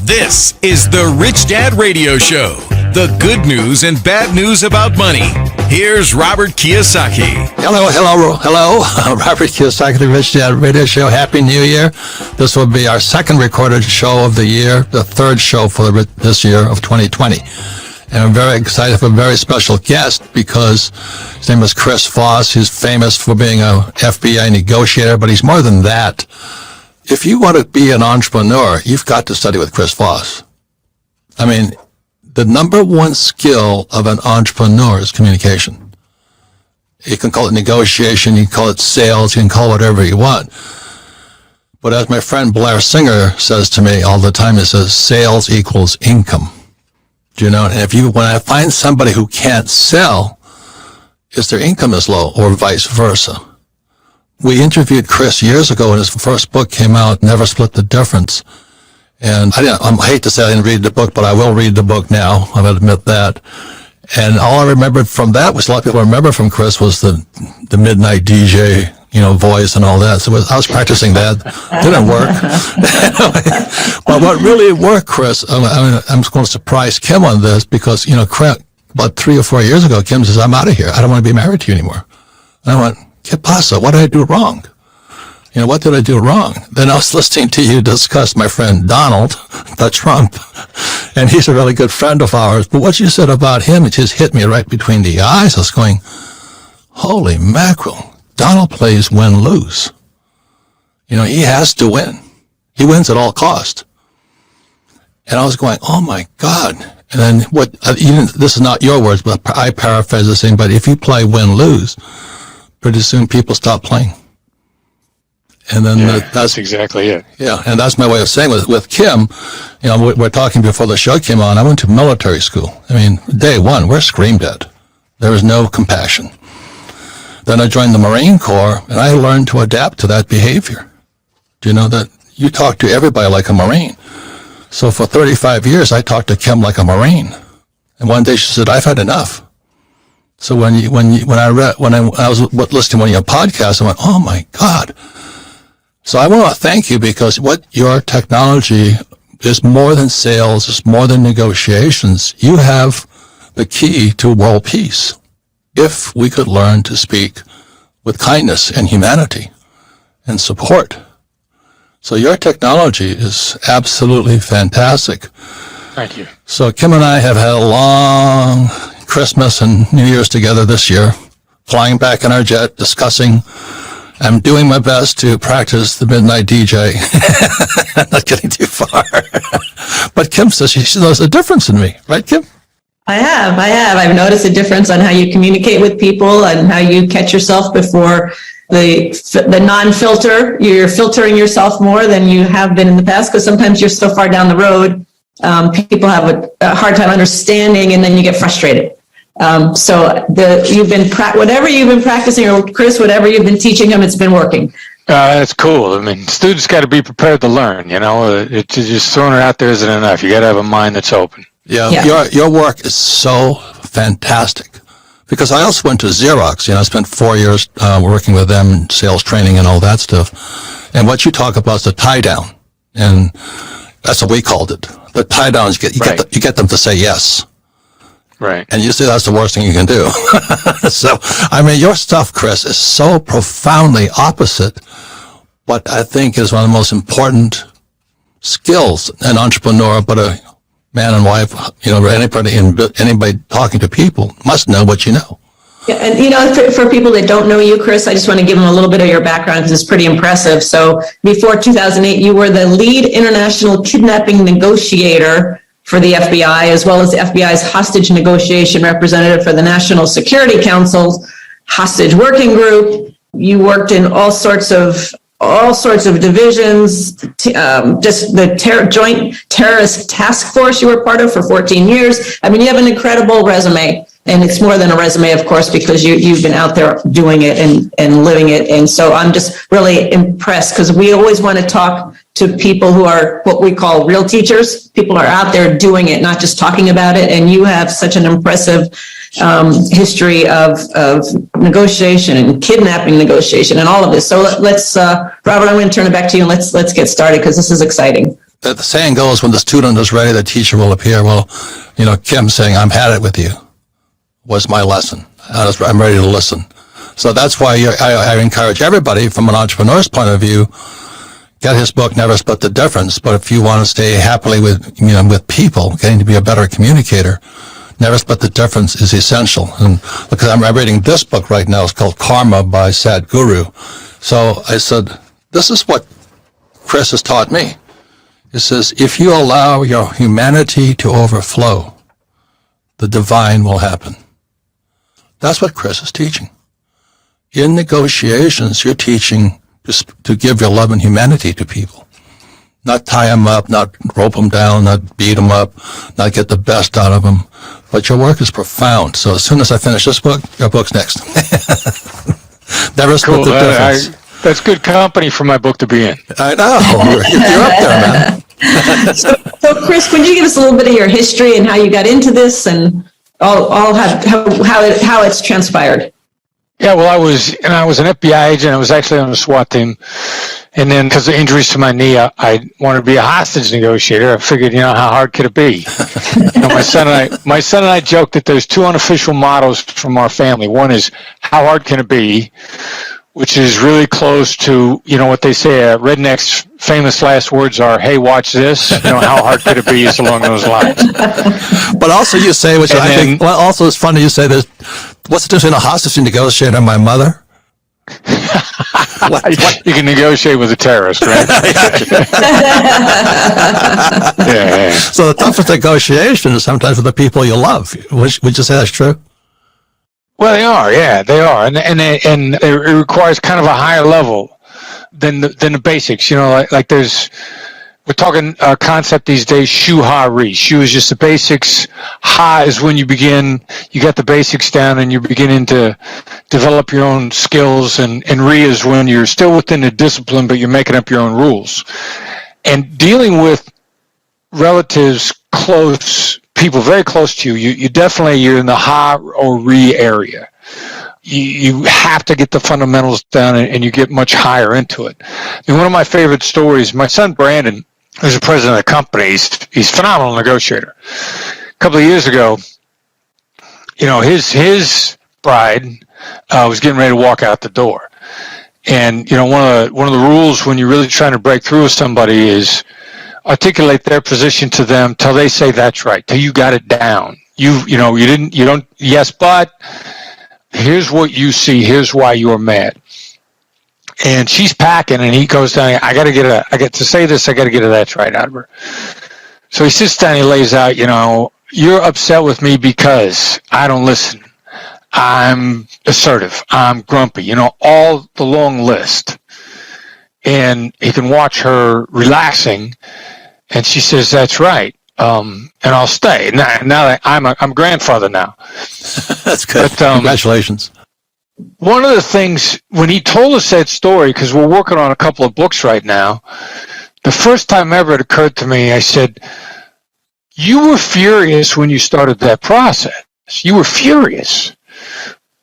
This is the Rich Dad Radio Show. The good news and bad news about money. Here's Robert Kiyosaki. Hello. Robert Kiyosaki, the Rich Dad Radio Show. Happy New Year. This will be our second recorded show of the year, the third show for this year of 2020. And I'm very excited for a very special guest because his name is Chris Voss. He's famous for being a FBI negotiator, but he's more than that. If you want to be an entrepreneur, you've got to study with Chris Voss. I mean, the number one skill of an entrepreneur is communication. You can call it negotiation, you can call it sales, you can call it whatever you want. But as my friend Blair Singer says to me all the time, he says, sales equals income. Do you know? And when I find somebody who can't sell, is their income is low, or vice versa. We interviewed Chris years ago when his first book came out, Never Split the Difference. And I hate to say I didn't read the book, but I will read the book now. I'll admit that. And all I remembered from that, which a lot of people remember from Chris, was the midnight DJ, voice and all that. So I was practicing that. Didn't work. But what really worked, Chris, I'm going to surprise Kim on this because, about 3 or 4 years ago, Kim says, I'm out of here. I don't want to be married to you anymore. And I went, ¿Qué pasa? What did I do wrong? What did I do wrong? Then I was listening to you discuss my friend Donald, the Trump, and he's a really good friend of ours. But what you said about him, it just hit me right between the eyes. I was going, holy mackerel. Donald plays win-lose. He has to win. He wins at all cost. And I was going, oh my God. And then this is not your words, but I paraphrase the same, but if you play win-lose, pretty soon people stop playing. And then that's exactly it. Yeah, and that's my way of saying with Kim, we're talking before the show came on. I went to military school. Day one, we're screamed at. There was no compassion. Then I joined the Marine Corps, and I learned to adapt to that behavior. Do you know that you talk to everybody like a Marine? So for 35 years, I talked to Kim like a Marine. And one day she said, I've had enough. So when I was listening to one of your podcasts, I went, oh my God. So I want to thank you because what your technology is more than sales, it's more than negotiations. You have the key to world peace. If we could learn to speak with kindness and humanity and support. So your technology is absolutely fantastic. Thank you. So Kim and I have had a long Christmas and New Year's together this year, flying back in our jet, discussing. I'm doing my best to practice the midnight DJ. Not getting too far. But Kim says she knows a difference in me. Right, Kim? I have. I've noticed a difference on how you communicate with people and how you catch yourself before the non-filter. You're filtering yourself more than you have been in the past because sometimes you're so far down the road. People have a hard time understanding and then you get frustrated. So whatever you've been practicing, or Chris, whatever you've been teaching them, it's been working. That's cool. Students got to be prepared to learn. It's just throwing it out there isn't enough. You got to have a mind that's open. Yeah. Your work is so fantastic because I also went to Xerox. I spent 4 years working with them in sales training and all that stuff. And what you talk about is the tie down, and that's what we called it. The tie downs you get them to say yes. Right. And usually that's the worst thing you can do. So, your stuff, Chris, is so profoundly opposite what I think is one of the most important skills an entrepreneur, but a man and wife, anybody talking to people must know what you know. Yeah, and for people that don't know you, Chris, I just want to give them a little bit of your background because it's pretty impressive. So before 2008, you were the lead international kidnapping negotiator for the FBI, as well as the FBI's hostage negotiation representative for the National Security Council's hostage working group. You worked in all sorts of divisions, just the Joint Terrorist Task Force you were part of for 14 years. You have an incredible resume. And it's more than a resume, of course, because you've been out there doing it and living it. And so I'm just really impressed because we always want to talk to people who are what we call real teachers. People are out there doing it, not just talking about it. And you have such an impressive history of negotiation and kidnapping negotiation and all of this. So let's, Robert, I'm going to turn it back to you and let's get started because this is exciting. the saying goes, when the student is ready, the teacher will appear. Well, Kim saying, "I'm had it with you," was my lesson. I'm ready to listen. So that's why I encourage everybody from an entrepreneur's point of view, get his book, Never Split the Difference. But if you want to stay happily with people, getting to be a better communicator, Never Split the Difference is essential. And because I'm reading this book right now, it's called Karma by Sadhguru. So I said, this is what Chris has taught me. It says, if you allow your humanity to overflow, the divine will happen. That's what Chris is teaching. In negotiations, you're teaching to give your love and humanity to people. Not tie them up, not rope them down, not beat them up, not get the best out of them. But your work is profound. So as soon as I finish this book, your book's next. Never split the difference. That's good company for my book to be in. I know. You're up there, man. So, Chris, would you give us a little bit of your history and how you got into this and how it's transpired? Yeah, well, I was an FBI agent. I was actually on the SWAT team. And then because of injuries to my knee, I wanted to be a hostage negotiator. I figured, how hard could it be? My son and I joked that there's two unofficial mottos from our family. One is, how hard can it be? Which is really close to, what they say, redneck's famous last words are, hey, watch this. How hard could it be is along those lines. But also you say, which I think, well, also it's funny you say this, what's the difference between a hostage negotiator and my mother? You can negotiate with a terrorist, right? Yeah. So the toughest negotiation is sometimes with the people you love. Would you say that's true? Well, they are, yeah, they are, and it requires kind of a higher level than the basics. Like there's, we're talking a concept these days, shu ha ri. Shu is just the basics. Ha is when you got the basics down and you're beginning to develop your own skills, and ri is when you're still within the discipline but you're making up your own rules. And dealing with relatives close. People very close to you you're in the ha or re area. You have to get the fundamentals down, and you get much higher into it. And one of my favorite stories, my son Brandon, who's the president of the company, he's a phenomenal negotiator. A couple of years ago, his bride was getting ready to walk out the door, and one of the rules when you're really trying to break through with somebody is articulate their position to them till they say that's right, till you got it down. You don't, yes, but here's what you see, here's why you're mad. And she's packing, and he goes down, I got to say this, I got to get a that's right out of her. So he sits down, he lays out, you're upset with me because I don't listen. I'm assertive, I'm grumpy, all the long list. And he can watch her relaxing, and she says, that's right, and I'll stay. Now that I'm a grandfather now. That's good. But, congratulations. One of the things, when he told us that story, because we're working on a couple of books right now, the first time ever it occurred to me, I said, you were furious when you started that process. You were furious.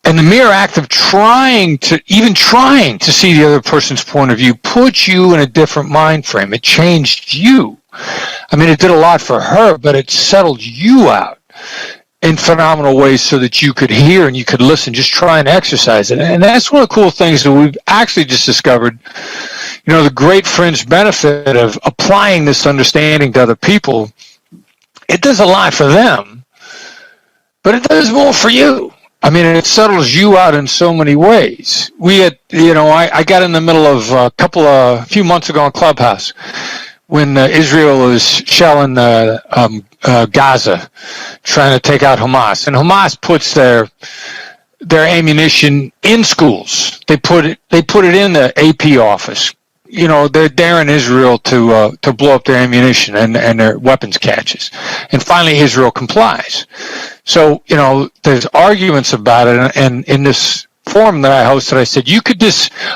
And the mere act of trying to see the other person's point of view put you in a different mind frame. It changed you. I mean, it did a lot for her, but it settled you out in phenomenal ways so that you could hear and you could listen. Just try and exercise it. And that's one of the cool things that we've actually just discovered. The great fringe benefit of applying this understanding to other people, it does a lot for them, but it does more for you. I mean, it settles you out in so many ways. I got in the middle of a few months ago in Clubhouse when Israel was shelling Gaza, trying to take out Hamas. And Hamas puts their ammunition in schools. They put it in the AP office. They're daring Israel to blow up their ammunition and their weapons caches. And finally, Israel complies. So, there's arguments about it. And in this forum that I hosted, I said,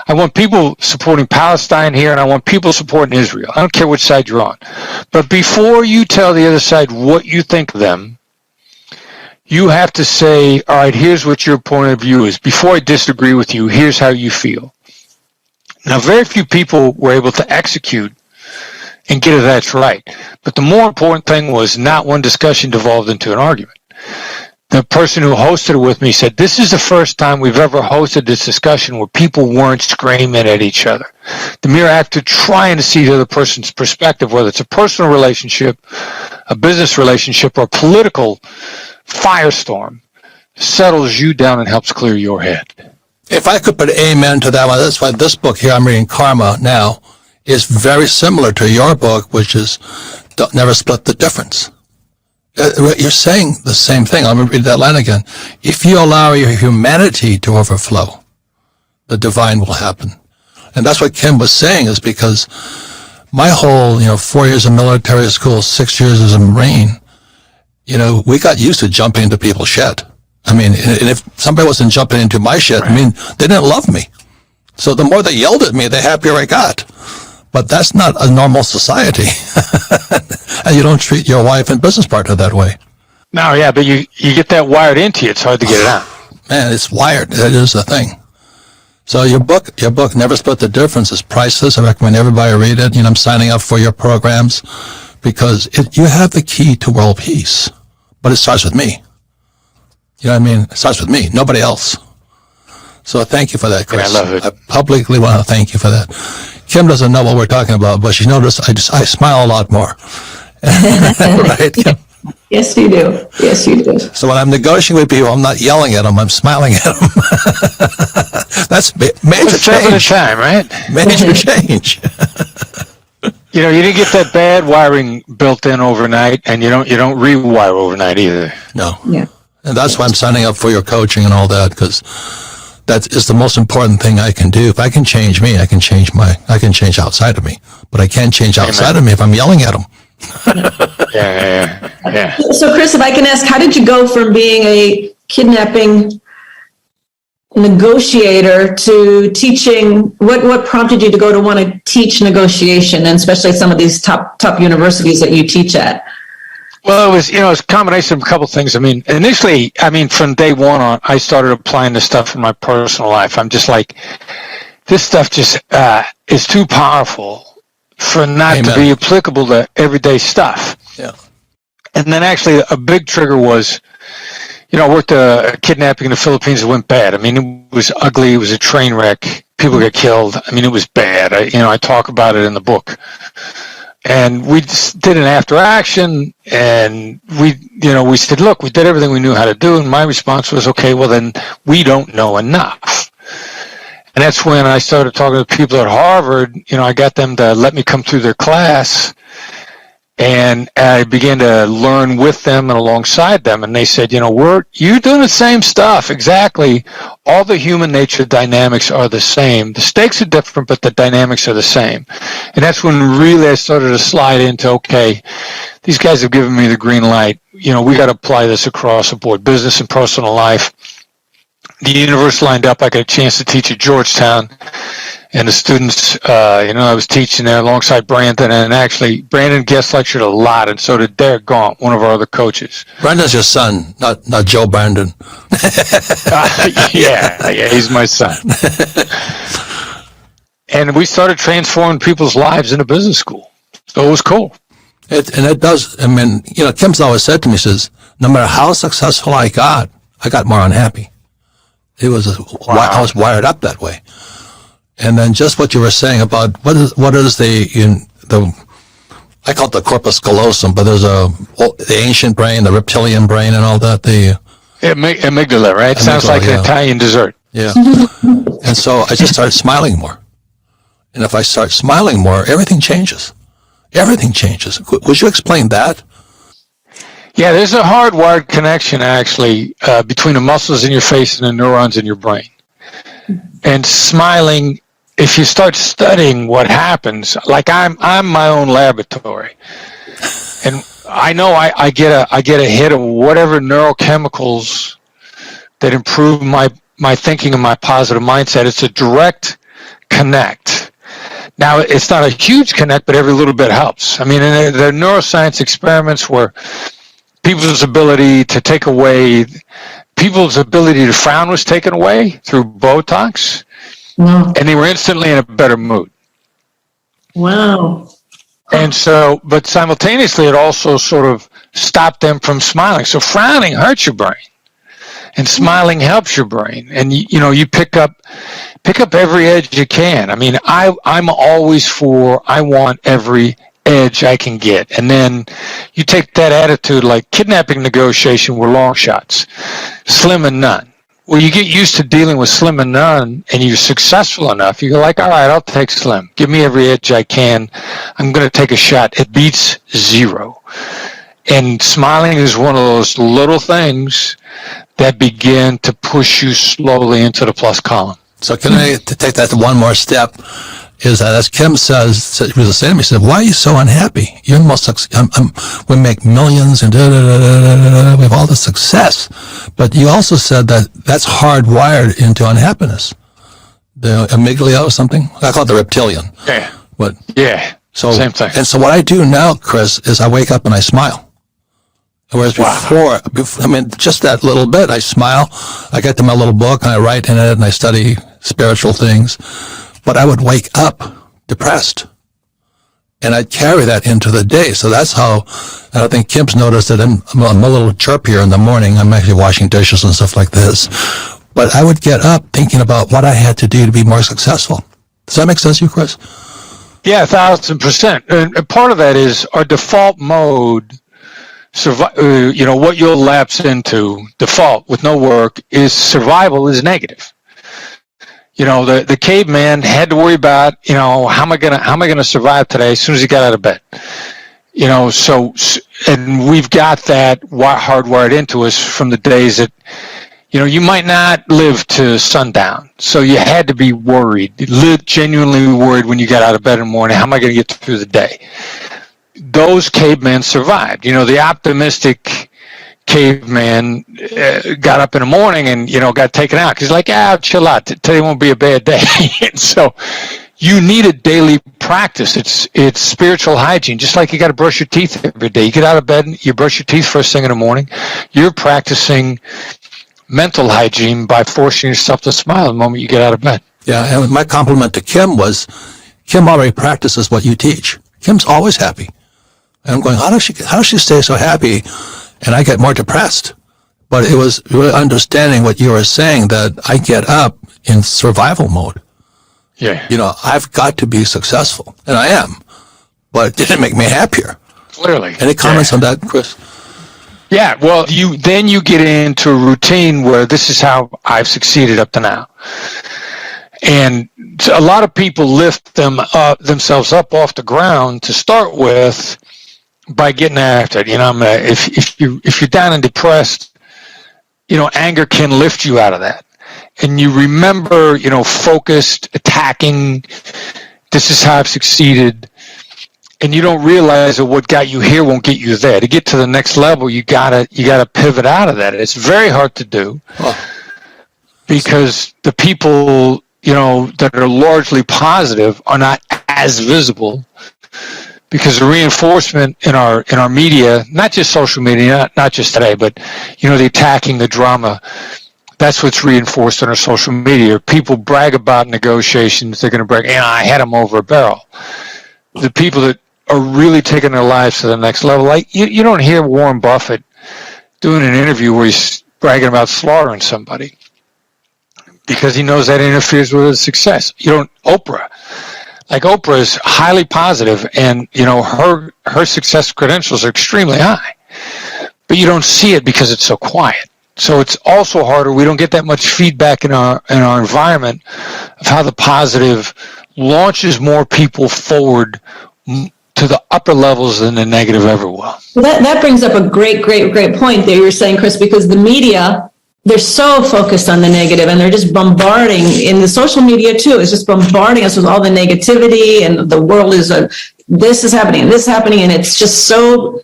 I want people supporting Palestine here, and I want people supporting Israel. I don't care which side you're on. But before you tell the other side what you think of them, you have to say, all right, here's what your point of view is. Before I disagree with you, here's how you feel. Now, very few people were able to execute and get it that's right. But the more important thing was not one discussion devolved into an argument. The person who hosted it with me said, this is the first time we've ever hosted this discussion where people weren't screaming at each other. The mere act of trying to see the other person's perspective, whether it's a personal relationship, a business relationship, or a political firestorm, settles you down and helps clear your head. If I could put amen to that one, that's why this book here, I'm reading Karma now, is very similar to your book, which is Don't Never Split the Difference. You're saying the same thing. I'm going to read that line again. If you allow your humanity to overflow, the divine will happen. And that's what Kim was saying, is because my whole, 4 years of military school, 6 years as a Marine, we got used to jumping into people's shit. I mean, and if somebody wasn't jumping into my shit, right. I mean, they didn't love me. So the more they yelled at me, the happier I got. But that's not a normal society. And you don't treat your wife and business partner that way. No, yeah, but you get that wired into you. It's hard to get it out. Man, it's wired. That is the thing. So your book, Never Split the Difference, is priceless. I recommend everybody read it. I'm signing up for your programs because you have the key to world peace. But it starts with me. You know what I mean? It starts with me, nobody else. So thank you for that, Chris. I love it. I publicly want to thank you for that. Kim doesn't know what we're talking about, but she noticed I smile a lot more. Right, Kim? Yes, you do. Yes, you do. So when I'm negotiating with people, I'm not yelling at them, I'm smiling at them. That's major change. At a time, right? Major change. You didn't get that bad wiring built in overnight, and you don't rewire overnight either. No. Yeah. And that's why I'm signing up for your coaching and all that, because that is the most important thing I can do. If I can change me, I can change outside of me. But I can't change outside of me if I'm yelling at them. Yeah. So, Chris, if I can ask, how did you go from being a kidnapping negotiator to teaching? What prompted you to go to want to teach negotiation, and especially some of these top universities that you teach at? Well, it was a combination of a couple things. I mean, initially, from day one on, I started applying this stuff in my personal life. I'm just like, this stuff just is too powerful for not to be applicable to everyday stuff. Yeah. And then actually a big trigger was, I worked a kidnapping in the Philippines that went bad. I mean, it was ugly. It was a train wreck. People got killed. I mean, it was bad. I talk about it in the book. And we just did an after action, and we said, look, we did everything we knew how to do. And my response was, okay, well then we don't know enough. And that's when I started talking to people at Harvard. I got them to let me come through their class, and I began to learn with them and alongside them. And they said, you're doing the same stuff. Exactly. All the human nature dynamics are the same. The stakes are different, but the dynamics are the same. And that's when really I started to slide into, okay, these guys have given me the green light. We got to apply this across the board, business and personal life. The universe lined up. I got a chance to teach at Georgetown. And the students, I was teaching there alongside Brandon, and actually Brandon guest lectured a lot, and so did Derek Gaunt, one of our other coaches. Brandon's your son, not Joe Brandon. Yeah, he's my son. And we started transforming people's lives in a business school. So it was cool. It does. I mean, Kim's always said to me, says, no matter how successful I got more unhappy. I was wired up that way. And then just what you were saying about what is the I call it the corpus callosum, but there's the ancient brain, the reptilian brain, and all that. Amygdala, right? Sounds like an Italian dessert. Yeah. And so I just started smiling more. And if I start smiling more, everything changes. Everything changes. Would you explain that? Yeah, there's a hardwired connection actually between the muscles in your face and the neurons in your brain. And smiling, if you start studying what happens, like I'm my own laboratory, and I know I get a hit of whatever neurochemicals that improve my thinking and my positive mindset. It's a direct connect. Now, it's not a huge connect, but every little bit helps. I mean, there are neuroscience experiments where people's ability to frown was taken away through Botox, and they were instantly in a better mood. Wow. And so, but simultaneously, it also sort of stopped them from smiling. So frowning hurts your brain, and smiling helps your brain. And you pick up every edge you can. I mean, I'm always I want every edge I can get. And then you take that attitude, like kidnapping negotiation were long shots, slim and none. Well, you get used to dealing with slim and none, and you're successful enough, you go like, all right, I'll take slim. Give me every edge I can. I'm going to take a shot. It beats zero. And smiling is one of those little things that begin to push you slowly into the plus column. So can I take that to one more step? Is that, as Kim says, he was saying to me, he said, why are you so unhappy? You're the most, we make millions and we have all the success. But you also said that that's hardwired into unhappiness. The amygdala or something? I call it the reptilian. Yeah. What? Yeah. So, same thing. And so what I do now, Chris, is I wake up and I smile. Whereas before, I mean, just that little bit, I smile, I get to my little book and I write in it and I study spiritual things. But I would wake up depressed, and I'd carry that into the day. So that's how, and I think Kim's noticed that I'm a little chirpier in the morning. I'm actually washing dishes and stuff like this. But I would get up thinking about what I had to do to be more successful. Does that make sense to you, Chris? Yeah, 1,000%. And part of that is our default mode, what you'll lapse into, default with no work, is survival is negative. The caveman had to worry about, how am I gonna survive today as soon as he got out of bed? And we've got that hardwired into us from the days that, you might not live to sundown. So you had to be worried, genuinely worried when you got out of bed in the morning. How am I going to get through the day? Those cavemen survived. The optimistic caveman got up in the morning and got taken out because like chill out, today won't be a bad day. And so you need a daily practice. It's spiritual hygiene, just like you got to brush your teeth every day. You get out of bed and you brush your teeth first thing in the morning. You're practicing mental hygiene by forcing yourself to smile the moment you get out of bed. Yeah, and my compliment to Kim was, Kim already practices what you teach. Kim's always happy. And I'm going, how does she stay so happy? And I get more depressed. But it was really understanding what you were saying, that I get up in survival mode. Yeah. I've got to be successful. And I am. But it didn't make me happier. Clearly. Any comments on that, Chris? Yeah, well, you get into a routine where this is how I've succeeded up to now. And a lot of people lift themselves up off the ground to start with by getting after it. If you're down and depressed, anger can lift you out of that. And you remember, focused, attacking, this is how I've succeeded. And you don't realize that what got you here won't get you there. To get to the next level, you gotta pivot out of that. It's very hard to do because the people, that are largely positive are not as visible. Because the reinforcement in our media, not just social media, not just today, but the attacking, the drama, that's what's reinforced in our social media. People brag about negotiations, they're going to brag, I had them over a barrel. The people that are really taking their lives to the next level, like you don't hear Warren Buffett doing an interview where he's bragging about slaughtering somebody because he knows that interferes with his success. Oprah. Like Oprah is highly positive, and her success credentials are extremely high, but you don't see it because it's so quiet. So it's also harder. We don't get that much feedback in our environment of how the positive launches more people forward to the upper levels than the negative ever will. Well, that brings up a great point that you were saying, Chris, because the media, they're so focused on the negative, and they're just bombarding, in the social media too, it's just bombarding us with all the negativity, and the world is this is happening, and it's just so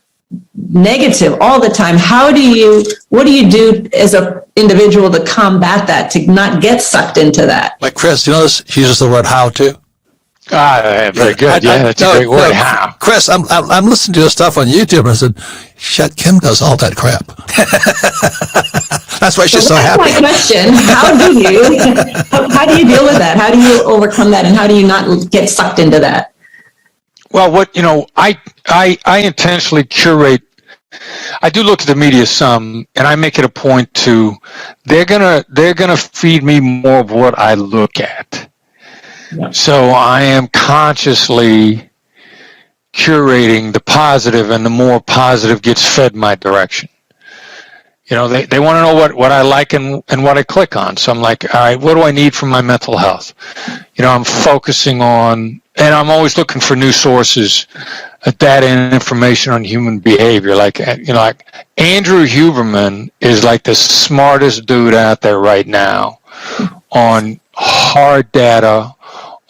negative all the time. What do you do as an individual to combat that, to not get sucked into that? Like Chris, he uses the word how to. Very good. That's a great word. How? Chris, I'm listening to your stuff on YouTube, and I said, shit, Kim does all that crap. That's why she's so happy. That's my question. How do you deal with that? How do you overcome that, and how do you not get sucked into that? Well, I intentionally curate. I do look at the media some, and I make it a point to. They're gonna feed me more of what I look at. Yeah. So I am consciously curating the positive, and the more positive gets fed my direction. They want to know what I like and what I click on. So I'm like, all right, what do I need for my mental health? I'm focusing on, and I'm always looking for new sources of data and information on human behavior. Like Andrew Huberman is like the smartest dude out there right now on hard data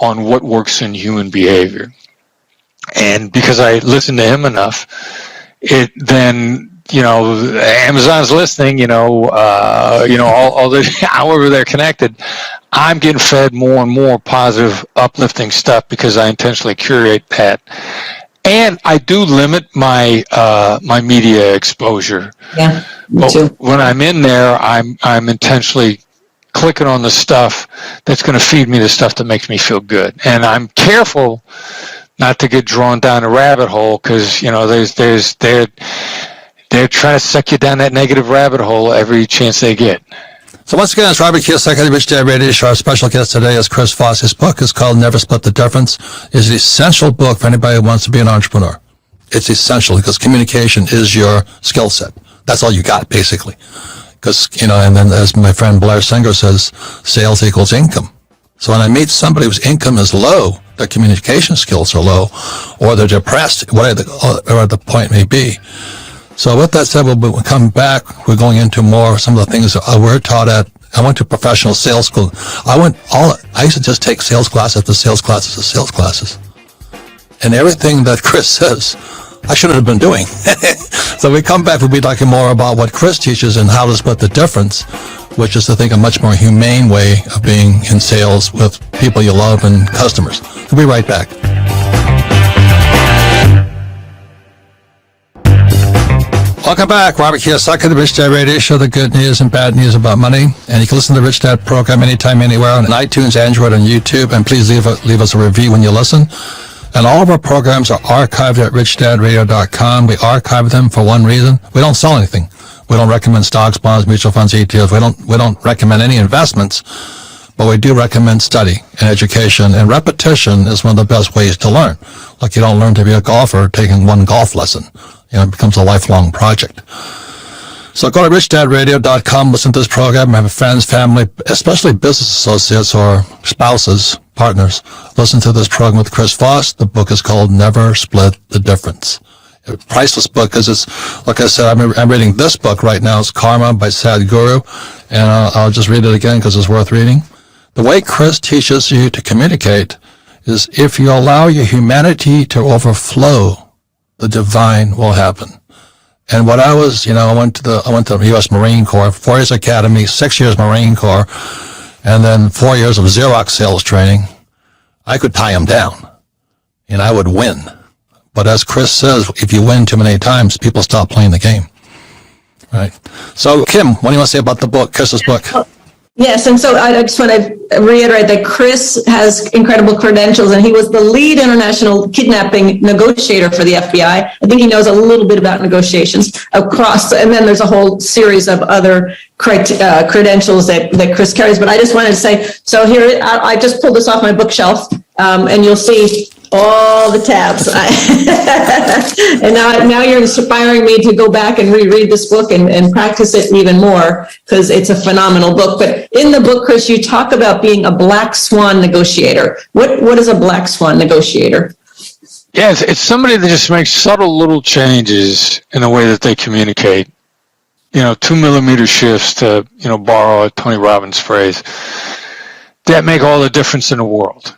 on what works in human behavior. And because I listen to him enough, Amazon's listening, all the, however they're connected, I'm getting fed more and more positive, uplifting stuff because I intentionally curate that. And I do limit my my media exposure. Yeah, me too. But when I'm in there, I'm intentionally clicking on the stuff that's going to feed me the stuff that makes me feel good. And I'm careful not to get drawn down a rabbit hole because, they're trying to suck you down that negative rabbit hole every chance they get. So once again, it's Robert Kiyosaki, the Rich Dad Radio Show. Our special guest today is Chris Voss. His book is called Never Split the Difference. It's an essential book for anybody who wants to be an entrepreneur. It's essential because communication is your skill set. That's all you got, basically. Because, and then as my friend Blair Singer says, sales equals income. So when I meet somebody whose income is low, their communication skills are low, or they're depressed, whatever the point may be. So with that said, we'll come back. We're going into more some of the things that we're taught at. I went to professional sales school. I used to just take sales class after sales classes to sales classes. And everything that Chris says, I shouldn't have been doing. So we come back, we'll be talking more about what Chris teaches and how to split the difference, which is, I think, a much more humane way of being in sales with people you love and customers. We'll be right back. Welcome back. Robert Kiyosaki, the Rich Dad Radio Show, the good news and bad news about money. And you can listen to the Rich Dad program anytime, anywhere on iTunes, Android, and YouTube. And please leave us a review when you listen. And all of our programs are archived at richdadradio.com. We archive them for one reason. We don't sell anything. We don't recommend stocks, bonds, mutual funds, ETFs. We don't recommend any investments, but we do recommend study and education. And repetition is one of the best ways to learn. Like you don't learn to be a golfer taking one golf lesson. It becomes a lifelong project. So go to richdadradio.com, listen to this program, have friends, family, especially business associates or spouses, partners. Listen to this program with Chris Voss. The book is called Never Split the Difference. A priceless book because it's, like I said, I'm reading this book right now. It's Karma by Sadhguru, and I'll just read it again because it's worth reading. The way Chris teaches you to communicate is if you allow your humanity to overflow, the divine will happen. And what I was, I went to the U.S. Marine Corps, 4 years Academy, 6 years Marine Corps, and then 4 years of Xerox sales training. I could tie them down, and I would win. But as Chris says, if you win too many times, people stop playing the game. Right? So, Kim, what do you want to say about the book, Chris's book? Yes, and so I just want to reiterate that Chris has incredible credentials, and he was the lead international kidnapping negotiator for the FBI. I think he knows a little bit about negotiations across, and then there's a whole series of other credentials that Chris carries. But I just wanted to say, so here, I just pulled this off my bookshelf, and you'll see all the tabs. And now you're inspiring me to go back and reread this book and practice it even more because it's a phenomenal book. But in the book, Chris, you talk about being a black swan negotiator. What is a black swan negotiator? Yes, it's somebody that just makes subtle little changes in the way that they communicate. 2mm shifts, to borrow a Tony Robbins phrase, that make all the difference in the world.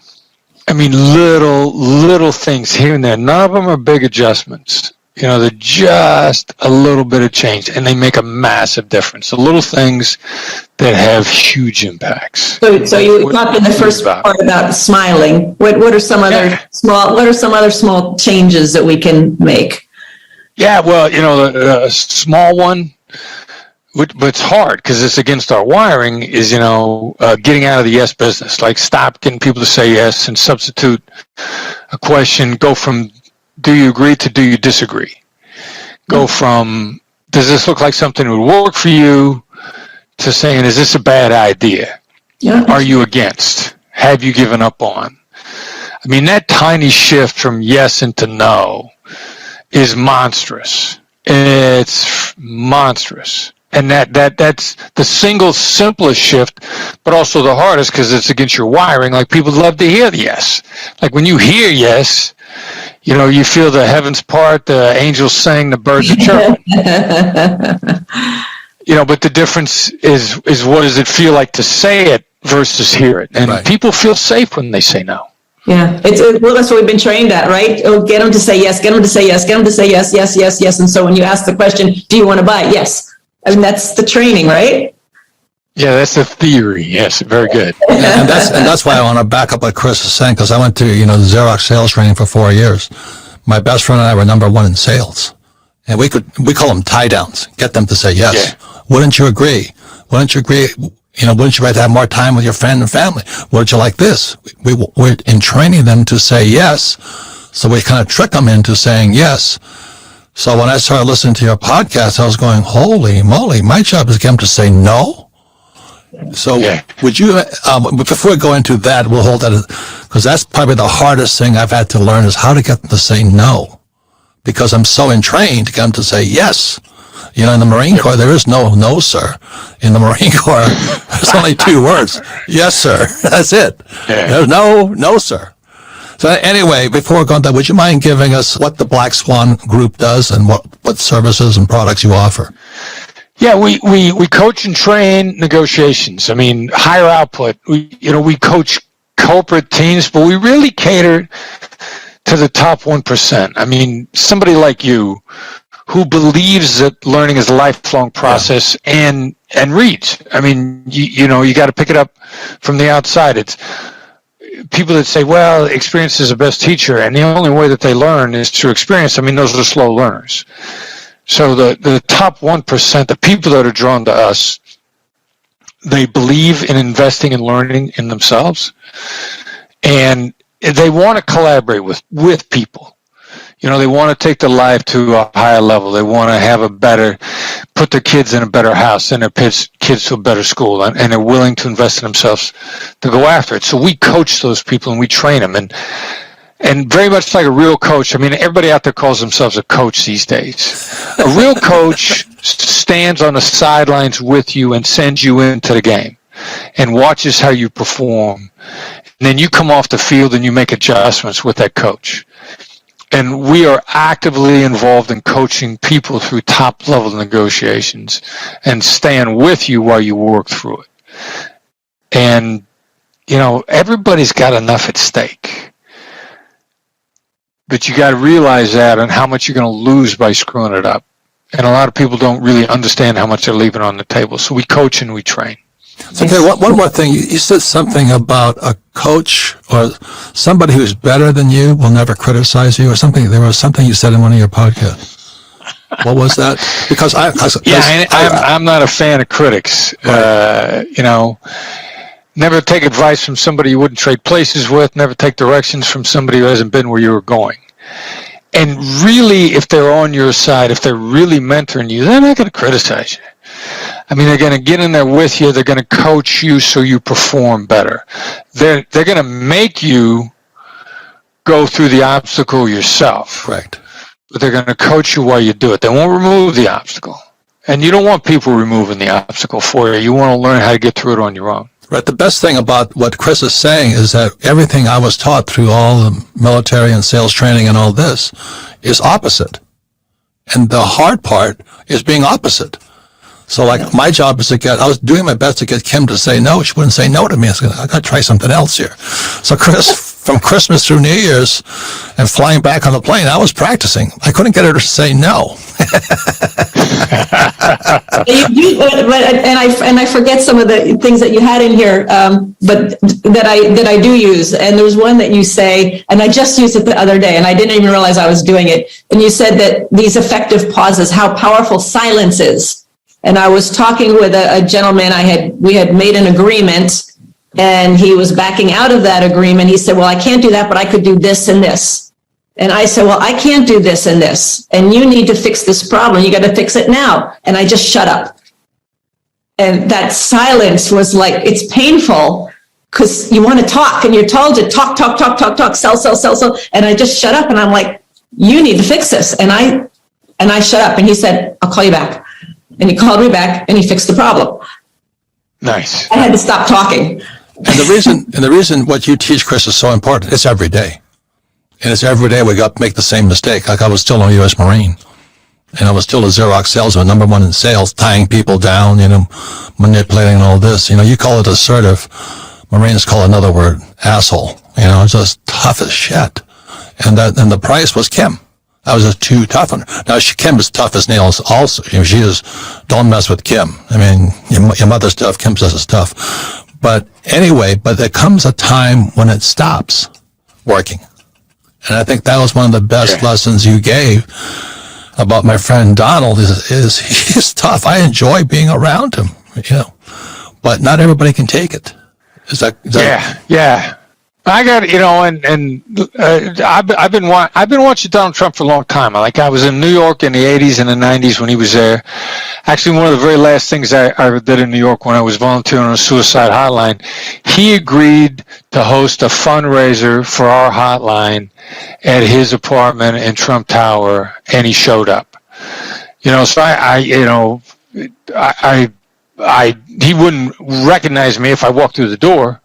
I mean, little things here and there. None of them are big adjustments. They're just a little bit of change, and they make a massive difference. The little things that have huge impacts. So you talked in the first part about smiling. What are some other small changes that we can make? Yeah, well, a small one. but it's hard because it's against our wiring, is, getting out of the yes business. Like, stop getting people to say yes and substitute a question. Go from, do you agree, to do you disagree? Go from, does this look like something that would work for you, to saying, is this a bad idea? Yeah. Are you against? Have you given up on? I mean, that tiny shift from yes into no is monstrous. It's monstrous. And that's the single simplest shift, but also the hardest because it's against your wiring. Like, people love to hear the yes. Like, when you hear yes, you feel the heavens part, the angels sing, the birds are chirping. But the difference is what does it feel like to say it versus hear it? And right. People feel safe when they say no. Yeah, well, that's what we've been trained at, right? Oh, get them to say yes, get them to say yes, get them to say yes, yes, yes, yes. And so when you ask the question, do you want to buy? Yes. I mean, that's the training, right? Yeah, that's the theory. Yes, very good. And that's why I want to back up what Chris is saying, because I went to, Xerox sales training for 4 years. My best friend and I were number one in sales. And we call them tie downs, get them to say yes. Yeah. Wouldn't you agree? Wouldn't you agree? Wouldn't you rather have more time with your friend and family? Wouldn't you like this? We're in training them to say yes. So we kind of trick them into saying yes. So when I started listening to your podcast, I was going, holy moly, my job is to get them to say no. So would you, before we go into that, we'll hold that, because that's probably the hardest thing I've had to learn, is how to get them to say no. Because I'm so entrained to get them to say yes. In the Marine Corps, there is no, sir. In the Marine Corps, there's only 2 words. Yes, sir. That's it. Yeah. There's no, sir. So anyway, before we go on that, would you mind giving us what the Black Swan Group does and what services and products you offer? Yeah, we coach and train negotiations. I mean, higher output. We coach corporate teams, but we really cater to the top 1%. I mean, somebody like you who believes that learning is a lifelong process and reads. I mean, you got to pick it up from the outside. It's people that say, well, experience is the best teacher, and the only way that they learn is through experience. I mean, those are slow learners. So the top 1%, the people that are drawn to us, they believe in investing and learning in themselves, and they want to collaborate with people. They want to take their life to a higher level. They want to put their kids in a better house, send their kids to a better school, and they're willing to invest in themselves to go after it. So we coach those people and we train them, and very much like a real coach. I mean, everybody out there calls themselves a coach these days. A real coach stands on the sidelines with you and sends you into the game and watches how you perform. And then you come off the field and you make adjustments with that coach. And we are actively involved in coaching people through top-level negotiations and stand with you while you work through it. And, everybody's got enough at stake. But you got to realize that and how much you're going to lose by screwing it up. And a lot of people don't really understand how much they're leaving on the table. So we coach and we train. Okay, one more thing. You said something about a coach or somebody who's better than you will never criticize you, or something. There was something you said in one of your podcasts. What was that? Because I'm not a fan of critics. Right. Never take advice from somebody you wouldn't trade places with. Never take directions from somebody who hasn't been where you were going. And really, if they're on your side, if they're really mentoring you, they're not going to criticize you. I mean, they're going to get in there with you. They're going to coach you so you perform better. They're going to make you go through the obstacle yourself. Correct. But they're going to coach you while you do it. They won't remove the obstacle. And you don't want people removing the obstacle for you. You want to learn how to get through it on your own. Right. The best thing about what Chris is saying is that everything I was taught through all the military and sales training and all this is opposite. And the hard part is being opposite. So like my job is I was doing my best to get Kim to say no. She wouldn't say no to me. I got to try something else here. So Chris, from Christmas through New Year's and flying back on the plane, I was practicing. I couldn't get her to say no. And I forget some of the things that you had in here, but that I do use. And there was one that you say, and I just used it the other day, and I didn't even realize I was doing it. And you said that these effective pauses, how powerful silence is. And I was talking with a gentleman. We had made an agreement, and he was backing out of that agreement. He said, well, I can't do that, but I could do this and this. And I said, well, I can't do this and this, and you need to fix this problem. You got to fix it now. And I just shut up. And that silence was like, it's painful because you want to talk and you're told to talk, sell. And I just shut up, and I'm like, you need to fix this. And I shut up, and he said, I'll call you back. And he called me back, and he fixed the problem. Nice. I had to stop talking. And the reason what you teach, Chris, is so important. It's every day, and it's every day we make the same mistake. Like I was still a U.S. Marine, and I was still a Xerox salesman, number one in sales, tying people down, manipulating all this. You call it assertive. Marines call another word asshole. Just tough as shit. And the price was Kim. I was just too tough on her. Now, Kim is tough as nails also. She is, don't mess with Kim. I mean, your mother's tough, Kim's just as tough. But anyway, there comes a time when it stops working. And I think that was one of the best lessons you gave about my friend Donald is he's tough. I enjoy being around him, but not everybody can take it. Is that Yeah. I got, I've been watching Donald Trump for a long time. I was in New York in the 80s and the 90s when he was there. Actually, one of the very last things I did in New York when I was volunteering on a suicide hotline, he agreed to host a fundraiser for our hotline at his apartment in Trump Tower, and he showed up. So he wouldn't recognize me if I walked through the door.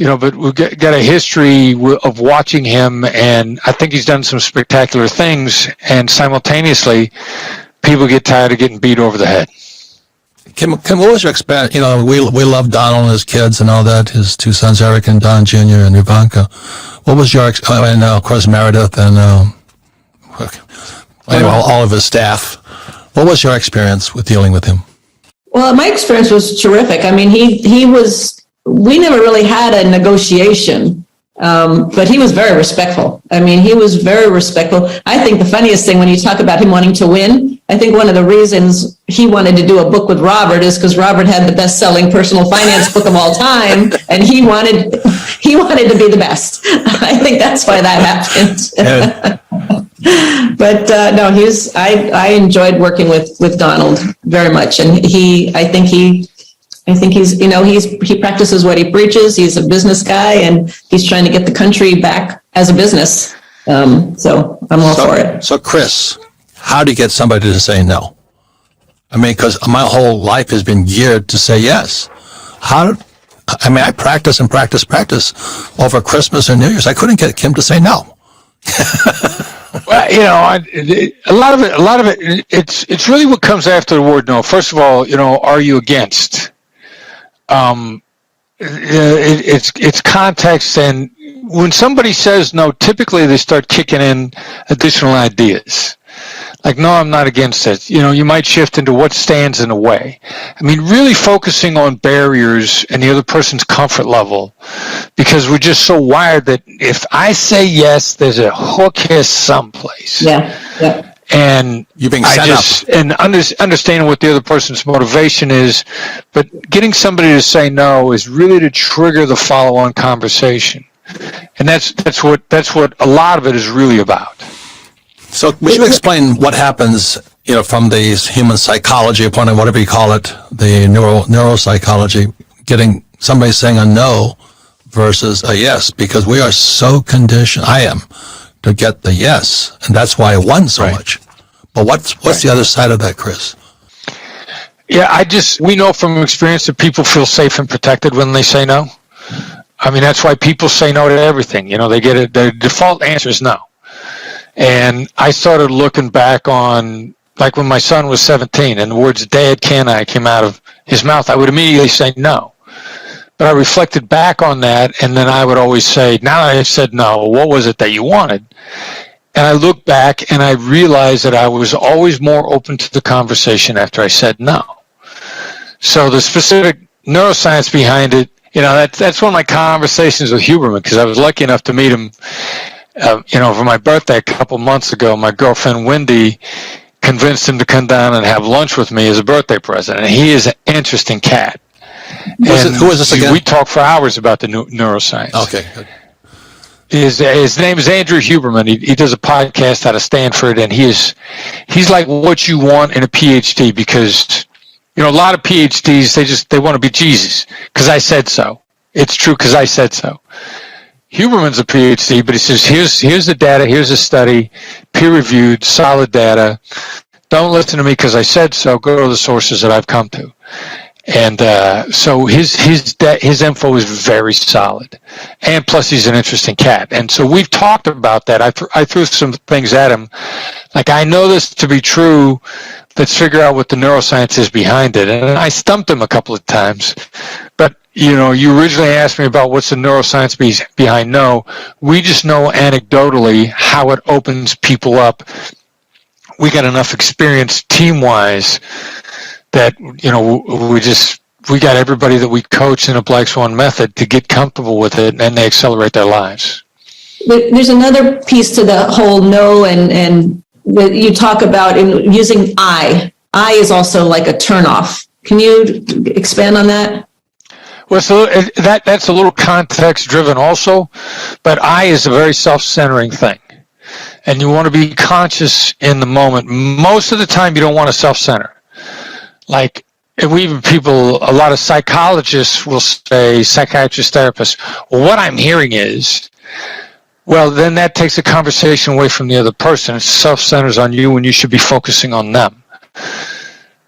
But we've got a history of watching him, and I think he's done some spectacular things, and simultaneously, people get tired of getting beat over the head. Kim, what was your experience? We love Donald and his kids and all that, his two sons, Eric and Don Jr. and Ivanka. What was your, and of course, Meredith and all of his staff. What was your experience with dealing with him? Well, my experience was terrific. I mean, we never really had a negotiation, but he was very respectful. I mean, he was very respectful. I think the funniest thing when you talk about him wanting to win, I think one of the reasons he wanted to do a book with Robert is because Robert had the best-selling personal finance book of all time, and he wanted to be the best. I think that's why that happened. But no, I enjoyed working with Donald very much, and I think he's he practices what he preaches. He's a business guy, and he's trying to get the country back as a business. So I'm all for it. So Chris, how do you get somebody to say no? I mean, because my whole life has been geared to say yes. I practice over Christmas and New Year's. I couldn't get Kim to say no. Well, a lot of it, it's really what comes after the word no. First of all, are you against? It's context, and when somebody says no, typically they start kicking in additional ideas. Like, no, I'm not against it. You might shift into what stands in the way. I mean, really focusing on barriers and the other person's comfort level, because we're just so wired that if I say yes, there's a hook here someplace. Yeah. And you're being set up. And understanding what the other person's motivation is, but getting somebody to say no is really to trigger the follow-on conversation, and that's what a lot of it is really about. So, would you explain what happens, from the human psychology point of whatever you call it, the neuropsychology, getting somebody saying a no versus a yes, because we are so conditioned. I am. To get the yes, and that's why I won so much. But what's the other side of that, Chris? Yeah, we know from experience that people feel safe and protected when they say no. I mean, that's why people say no to everything. They get it. Their default answer is no. And I started looking back on, like when my son was 17 and the words "Dad, can I" came out of his mouth, I would immediately say no. But I reflected back on that, and then I would always say, now that I said no, what was it that you wanted? And I looked back, and I realized that I was always more open to the conversation after I said no. So the specific neuroscience behind it, that's one of my conversations with Huberman, because I was lucky enough to meet him, for my birthday a couple months ago. My girlfriend, Wendy, convinced him to come down and have lunch with me as a birthday present. And he is an interesting cat. Who is this again? We talk for hours about the neuroscience. Okay, good. His name is Andrew Huberman. He does a podcast out of Stanford, and he's like what you want in a PhD, because a lot of PhDs they want to be Jesus because I said so. It's true because I said so. Huberman's a PhD, but he says here's the data, here's a study, peer reviewed, solid data. Don't listen to me because I said so. Go to the sources that I've come to. And so his info is very solid, and plus he's an interesting cat. And so we've talked about that. I threw some things at him, like, I know this to be true. Let's figure out what the neuroscience is behind it. And I stumped him a couple of times. But you originally asked me about what's the neuroscience behind no. We just know anecdotally how it opens people up. We got enough experience team-wise that we got everybody that we coach in a Black Swan method to get comfortable with it, and they accelerate their lives. There's another piece to the whole no, and you talk about in using I is also like a turnoff. Can you expand on that? Well, so that's a little context driven also, but I is a very self-centering thing, and you want to be conscious in the moment. Most of the time you don't want to self-center. Like, a lot of psychologists will say, psychiatrists, therapists, well, what I'm hearing is, well, then that takes a conversation away from the other person. It self-centers on you when you should be focusing on them.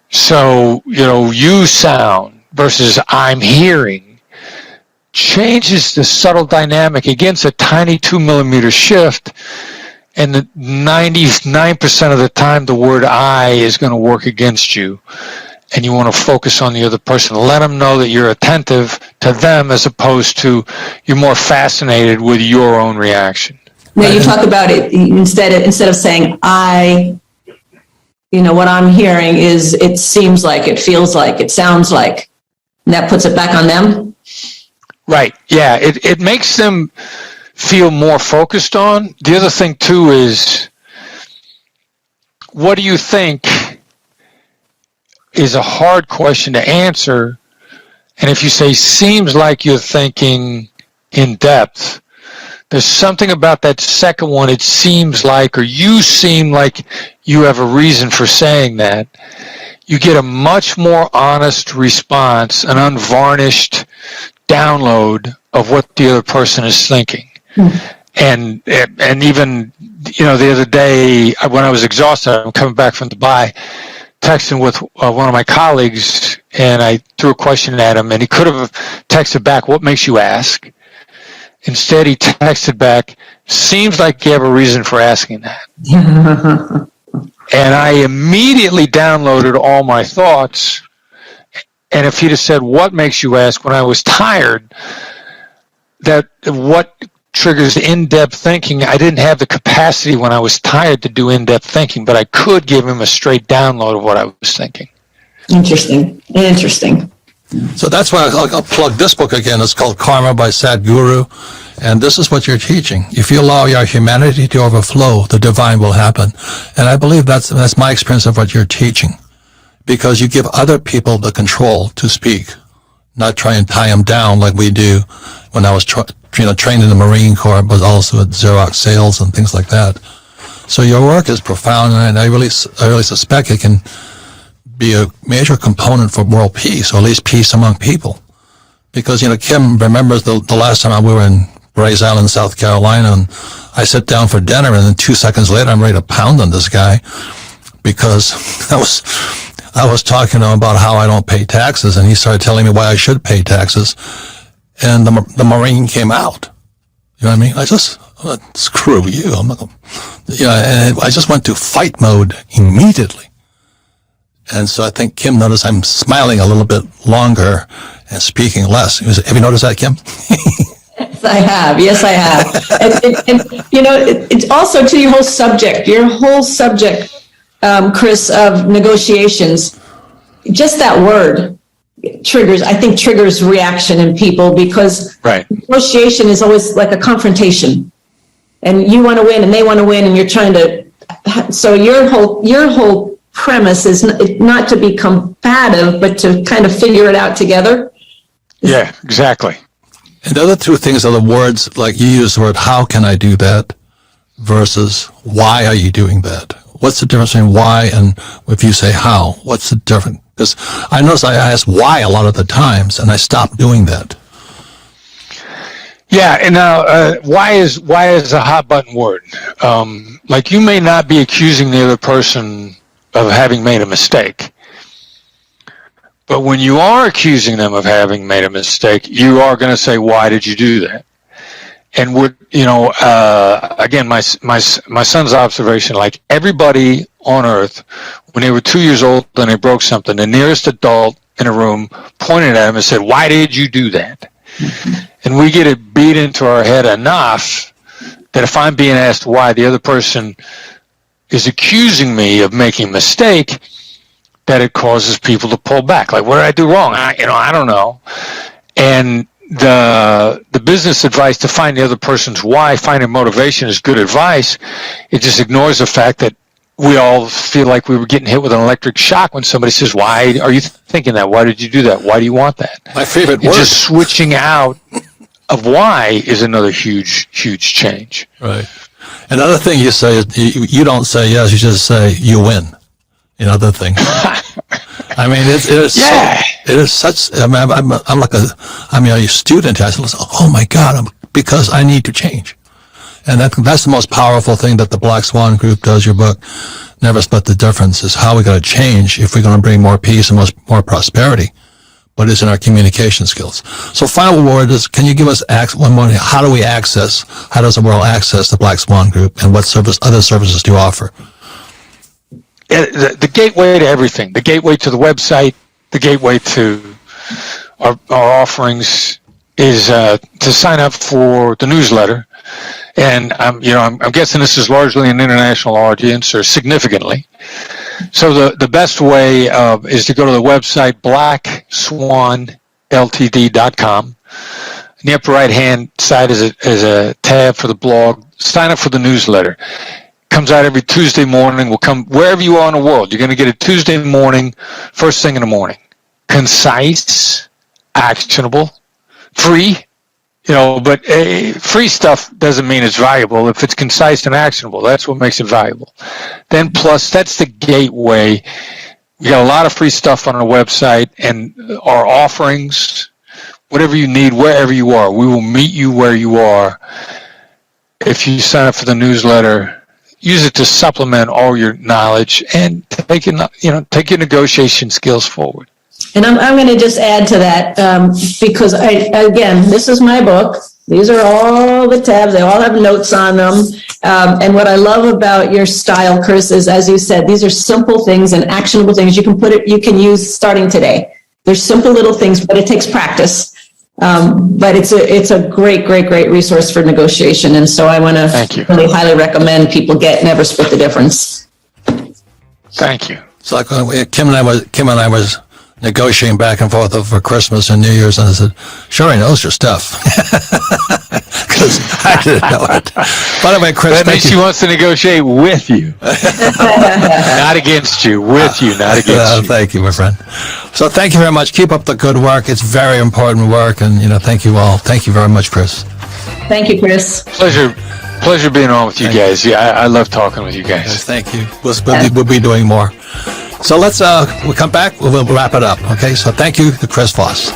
So, you sound versus I'm hearing changes the subtle dynamic. Again, it's a tiny 2 millimeter shift. And the 99% of the time, the word I is going to work against you. And you want to focus on the other person. Let them know that you're attentive to them as opposed to you're more fascinated with your own reaction. Now you talk about it instead of saying I, what I'm hearing is it seems like, it feels like, it sounds like, and that puts it back on them? Right. Yeah. It makes them feel more focused on. The other thing too is, what do you think is a hard question to answer. And if you say seems like you're thinking in depth, there's something about that second one, it seems like, or you seem like you have a reason for saying that. You get a much more honest response, an unvarnished download of what the other person is thinking. And even, the other day when I was exhausted, I'm coming back from Dubai, texting with one of my colleagues, and I threw a question at him, and he could have texted back, what makes you ask? Instead, he texted back, seems like you have a reason for asking that. And I immediately downloaded all my thoughts, and if he'd have said, what makes you ask, when I was tired, that what triggers in-depth thinking, I didn't have the capacity when I was tired to do in-depth thinking, but I could give him a straight download of what I was thinking. Interesting. So that's why I'll plug this book again. It's called Karma by Sadhguru. And this is what you're teaching. If you allow your humanity to overflow, the divine will happen. And I believe that's my experience of what you're teaching. Because you give other people the control to speak, not try and tie them down like we do when I was trained in the Marine Corps, but also at Xerox sales and things like that. So your work is profound, and I really suspect it can be a major component for world peace, or at least peace among people. Because, Kim remembers the last time we were in Bryce Island, South Carolina, and I sit down for dinner, and then 2 seconds later, I'm ready to pound on this guy because I was talking to him about how I don't pay taxes, and he started telling me why I should pay taxes. And the Marine came out. You know what I mean? I just, screw you. I'm not going to, and I just went to fight mode immediately. And so I think Kim noticed I'm smiling a little bit longer and speaking less. Have you noticed that, Kim? Yes, I have. And it's also to your whole subject, Chris, of negotiations. Just that word triggers reaction in people, because negotiation is always like a confrontation, and you want to win and they want to win, and you're trying to, so your whole premise is not to be combative, but to kind of figure it out together. Yeah, exactly. And the other two things are the words, like you use the word, how can I do that, versus why are you doing that? What's the difference between why and if you say how? What's the difference? Because I notice I ask why a lot of the times, and I stop doing that. Yeah, and now why is a hot button word? Like, you may not be accusing the other person of having made a mistake, but when you are accusing them of having made a mistake, you are going to say, why did you do that? And again, my son's observation, like everybody on earth, when they were 2 years old and they broke something, the nearest adult in a room pointed at him and said, why did you do that? Mm-hmm. And we get it beat into our head enough that if I'm being asked why, the other person is accusing me of making a mistake, that it causes people to pull back. Like, what did I do wrong? I don't know. And the business advice to find the other person's why, finding motivation, is good advice. It just ignores the fact that we all feel like we were getting hit with an electric shock when somebody says, why are you thinking that? Why did you do that? Why do you want that? My favorite word. Just switching out of why is another huge change. Right. Another thing you say is you don't say yes, you just say you win. The thing. I mean, it is. Yeah. It is such. I mean, I'm like a student. I said, oh my God, because I need to change, and that's the most powerful thing that the Black Swan Group does. Your book, Never Split the Difference, is how we're going to change if we're going to bring more peace and more prosperity. But it's in our communication skills. So, final word is: can you give us one more? How do we access? How does the world access the Black Swan Group, and what other services do you offer? The gateway to everything, the gateway to the website, the gateway to our offerings is to sign up for the newsletter. And I'm guessing this is largely an international audience, or significantly. So the best way is to go to the website blackswanltd.com. In the upper right hand side is a tab for the blog. Sign up for the newsletter. Comes out every Tuesday morning. Will come wherever you are in the world. You're going to get it Tuesday morning, first thing in the morning. Concise, actionable, free. But free stuff doesn't mean it's valuable. If it's concise and actionable, that's what makes it valuable. Then plus, that's the gateway. We got a lot of free stuff on our website, and our offerings, whatever you need, wherever you are, we will meet you where you are. If you sign up for the newsletter, use it to supplement all your knowledge and take your negotiation skills forward. And I'm going to just add to that because this is my book. These are all the tabs. They all have notes on them. And what I love about your style, Chris, is, as you said, these are simple things and actionable things you can use starting today. They're simple little things, but it takes practice. But it's a great resource for negotiation. And so I want to really highly recommend people get Never Split the Difference. Thank you. It's like Kim and I was negotiating back and forth over Christmas and New Year's, and I said, sure, he knows your stuff. Because I didn't know it. By the way, Chris, that makes she wants to negotiate with you. Not against you. With you, not against you. Thank you, my friend. So thank you very much. Keep up the good work. It's very important work, and thank you all. Thank you very much, Chris. Thank you, Chris. Pleasure being on with you guys. Yeah, I love talking with you guys. Yes, thank you. We'll be doing more. So we'll come back, we'll wrap it up, okay? So thank you to Chris Voss.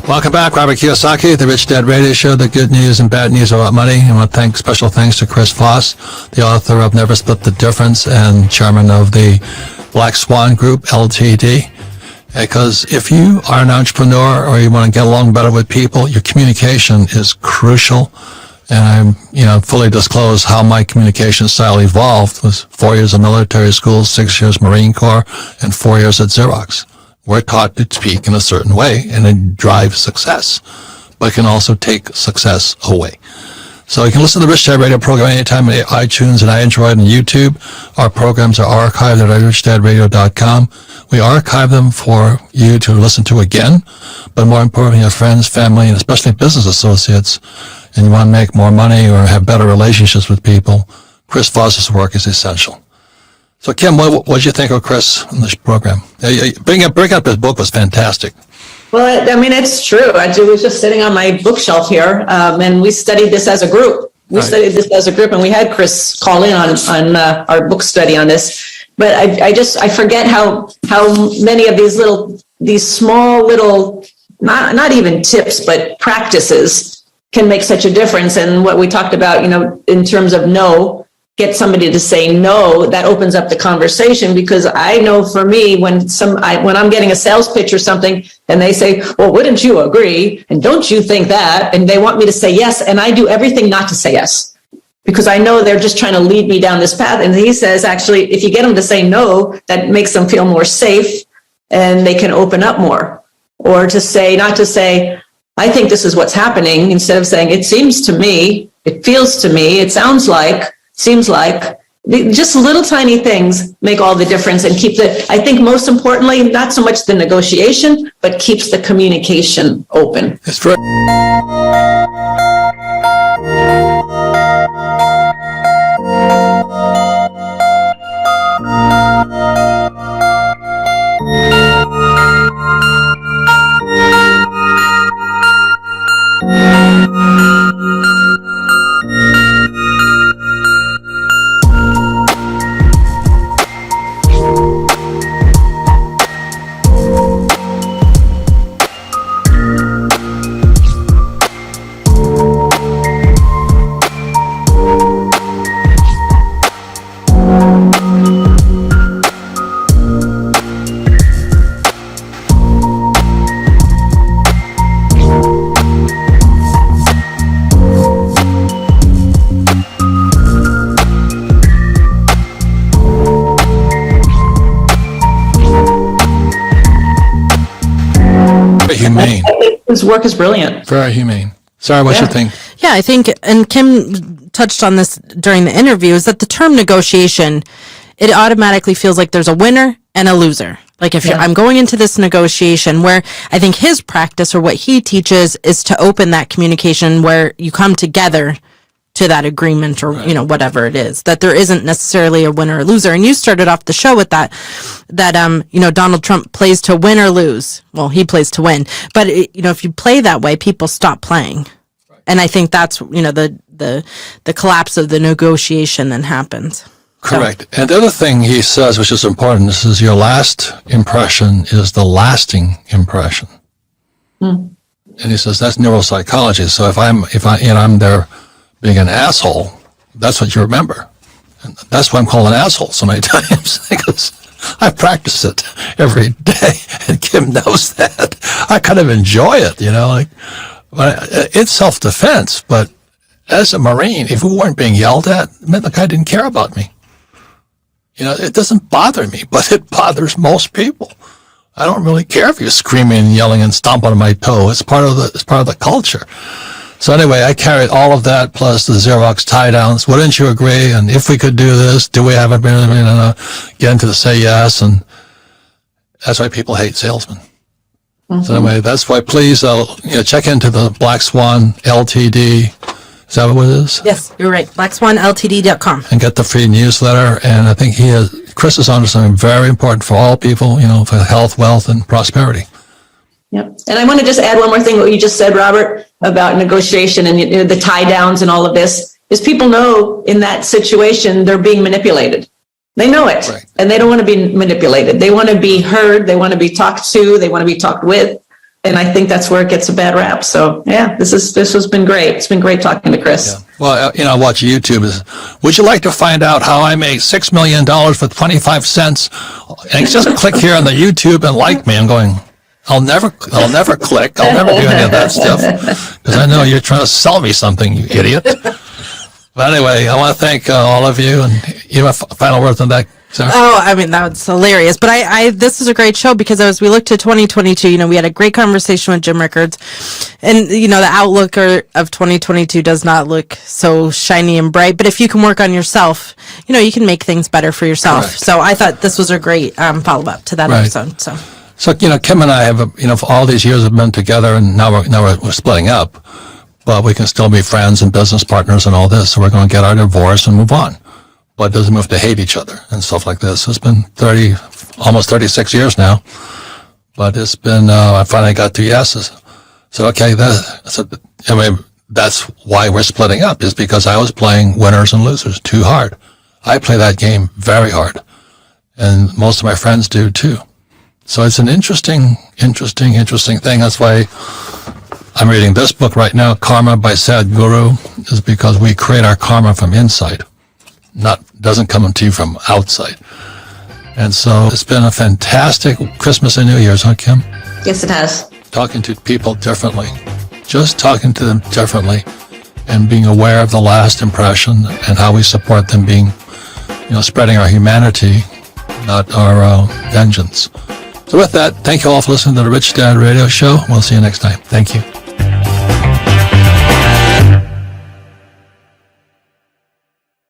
Welcome back, Robert Kiyosaki, The Rich Dad Radio Show, the good news and bad news about money. I want to special thanks to Chris Voss, the author of Never Split the Difference and chairman of the Black Swan Group, LTD. Because if you are an entrepreneur or you want to get along better with people, your communication is crucial. And I, fully disclose how my communication style evolved. It was 4 years of military school, 6 years Marine Corps, and 4 years at Xerox. We're taught to speak in a certain way, and it drives success, but it can also take success away. So you can listen to the Rich Dad Radio program anytime on iTunes and Android and YouTube. Our programs are archived at TheRichDadRadio.com. We archive them for you to listen to again, but more importantly, your friends, family, and especially business associates, and you want to make more money or have better relationships with people, Chris Voss's work is essential. So, Kim, what did you think of Chris in this program? Bring up his book was fantastic. Well, I mean, it's true. I was just sitting on my bookshelf here, and we studied this as a group. Studied this as a group, and we had Chris call in on our book study on this. But I forget how many of these small little, not even tips, but practices can make such a difference. And what we talked about, in terms of no. Get somebody to say no, that opens up the conversation, because I know for me, when I'm getting a sales pitch or something and they say, well, wouldn't you agree? And don't you think that? And they want me to say yes. And I do everything not to say yes, because I know they're just trying to lead me down this path. And he says, actually, if you get them to say no, that makes them feel more safe and they can open up more. Or to say, not to say, I think this is what's happening, instead of saying, it seems to me, it feels to me, it sounds like, seems like. Just little tiny things make all the difference, and I think most importantly, not so much the negotiation, but keeps the communication open. That's right. Humane. His work is brilliant. Very humane. Sarah, what you think? Yeah, I think, and Kim touched on this during the interview, is that the term negotiation, it automatically feels like there's a winner and a loser. Like if I'm going into this negotiation, where I think his practice or what he teaches is to open that communication where you come together to that agreement, or whatever it is, that there isn't necessarily a winner or loser. And you started off the show with that Donald Trump plays to win or lose. Well, he plays to win, but if you play that way, people stop playing. Right. And I think that's the collapse of the negotiation then happens. Correct. So. And the other thing he says, which is important, this is your last impression is the lasting impression. And he says that's neuropsychology. So if I'm there being an asshole, that's what you remember. And that's why I'm called an asshole so many times, because I practice it every day, and Kim knows that. I kind of enjoy it, it's self-defense, but as a Marine, if we weren't being yelled at, it meant the guy didn't care about me. It doesn't bother me, but it bothers most people. I don't really care if you're screaming and yelling and stomping on my toe. It's part of the culture. So anyway, I carried all of that plus the Xerox tie downs. Wouldn't you agree? And if we could do this, do we have a get into the say yes? And that's why people hate salesmen. So anyway, that's why please check into the Black Swan LTD. Is that what it is? Yes, you're right. BlackSwanLTD.com. And get the free newsletter. And I think Chris is onto something very important for all people, for health, wealth, and prosperity. Yep. And I want to just add one more thing, what you just said, Robert, about negotiation and the tie downs and all of this, is people know in that situation they're being manipulated. They know it, right. And they don't want to be manipulated. They want to be heard. They want to be talked to. They want to be talked with. And I think that's where it gets a bad rap. So yeah, this has been great. It's been great talking to Chris. Yeah. Well, I watch YouTube. Would you like to find out how I made $6 million for 25 cents? And just click here on the YouTube and like me. I'm going, I'll never click. I'll never do any of that stuff, because I know you're trying to sell me something, you idiot. But anyway, I want to thank all of you, and you have final words on that, Sarah? Oh, I mean, that's hilarious. But this is a great show because as we looked to 2022, we had a great conversation with Jim Rickards. And, the outlook of 2022 does not look so shiny and bright. But if you can work on yourself, you can make things better for yourself. Correct. So I thought this was a great follow-up to that episode. So, Kim and I have, for all these years have been together, and now we're splitting up. But we can still be friends and business partners and all this. So we're going to get our divorce and move on. But it doesn't have to hate each other and stuff like this. It's been almost 36 years now. But it's been, I finally got 2 yeses. So, okay, that's why we're splitting up, is because I was playing winners and losers too hard. I play that game very hard. And most of my friends do too. So it's an interesting thing. That's why I'm reading this book right now, Karma by Sadhguru, is because we create our karma from inside. Doesn't come to you from outside. And so it's been a fantastic Christmas and New Year's, huh, Kim? Yes, it has. Talking to people differently. Just talking to them differently and being aware of the last impression and how we support them being, spreading our humanity, not our vengeance. So with that, thank you all for listening to the Rich Dad Radio Show. We'll see you next time. Thank you.